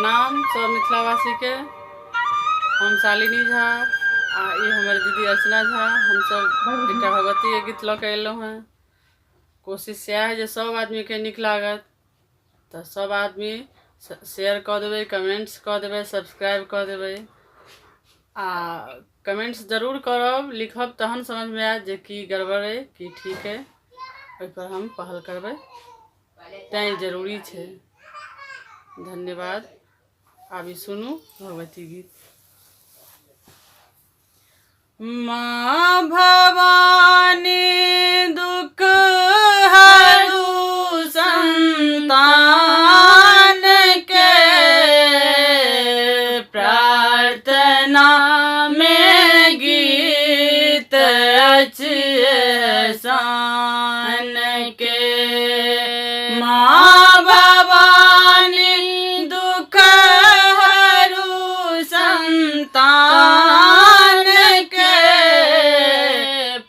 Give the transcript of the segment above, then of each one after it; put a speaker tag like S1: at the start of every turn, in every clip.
S1: प्रणाम सब मिथिलावासी के। हम शालिनी झा आ ये हमारे दीदी अर्चना झा। हम सब एक भगवती के गीत लऽ अयलहुँ हैं। कोशिश यह है जो सब आदमी के नीक लागत, तो सब आदमी शेयर कर देवे, कमेंट्स कर देवे, सब्सक्राइब कर देवे आ कमेंट्स जरूर करब, लिखब तहन समझ में आयत जे की गड़बड़ है कि ठीक है, ओहि पर हम पहल करबै, तैं जरूरी है। धन्यवाद। अभी सुनू भगवती गीत। माँ भवानी दुख हरु संतान के, प्रार्थना में गीत अचसान के। माँ भवानी दुख हरु संतान के,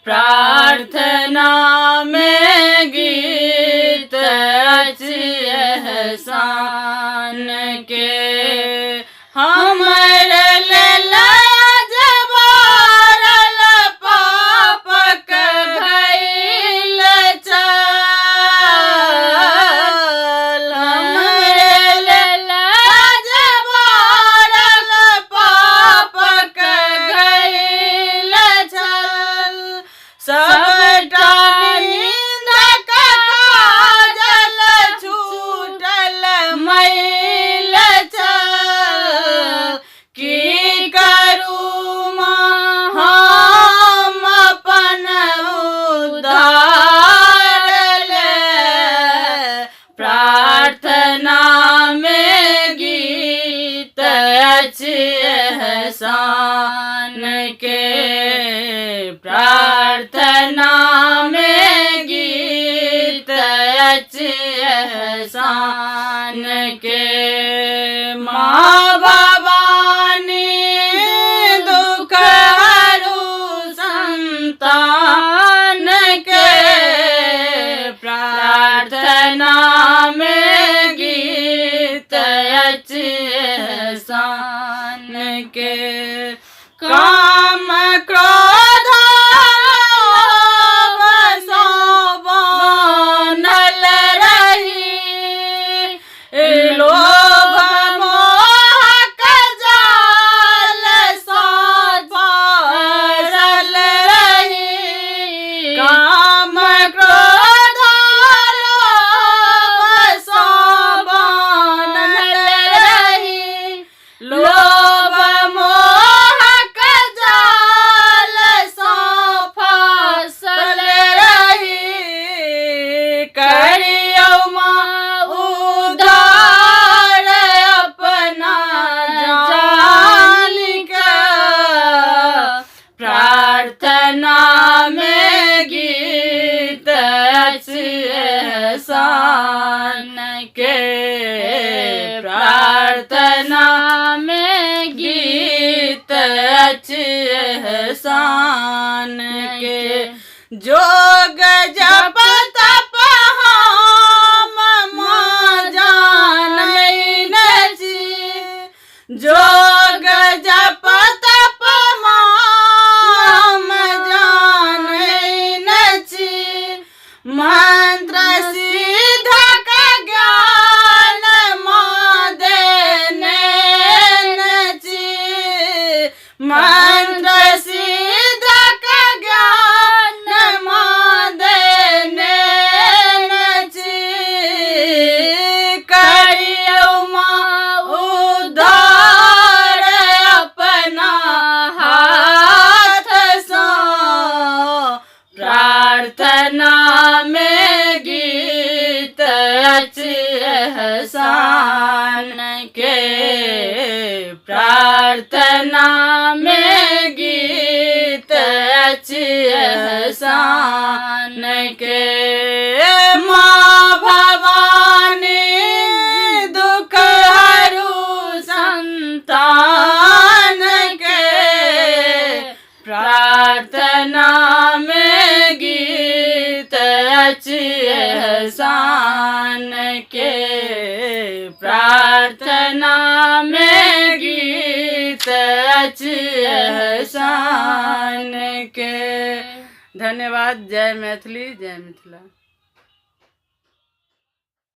S1: प्रार्थना में गीत अचसान के। हमरे लेला जबारल पाप घइल चल, हमरे लेला जबारल पाप घइल चल। सबटा निंदक काजल छूटल मैल चल। की करू माँ हम अपन उद्धार ले, प्रार्थना में गीत अचसान के, प्रार्थना में गीत अचसान के। माँ भवानी दुख हरु संतान के, प्रार्थना में गीत अचसान के। काम क्रोध लोभ सो बनल रही, लोभ मोहक जाल सो पड़ल रही। काम क्रोध लोभ सो बनल रही, लोभ मोहक जाल सो फसल रही। करियौ माँ उद्धार अपना जान के, प्रार्थना में गीत अचसान के, प्रार्थना में गीत अचसान के। जोग जप तप हम माँ जानई नची, जोग जप तप हम जानई नची। मंत्र सिद्धक ज्ञान माँ देने नची, मंत्र सिद्धक ज्ञान माँ देने नची। करियौ माँ उद्धार अपना हाथ सो, प्रार्थना में गीत अचसान के, प्रार्थना में गीत अचसान के। माँ भवानी दुख हरु संतान के, प्रार्थना में गीत अचसान के, प्रार्थना सच एहसान के। धन्यवाद। जय मैथिली, जय मिथिला।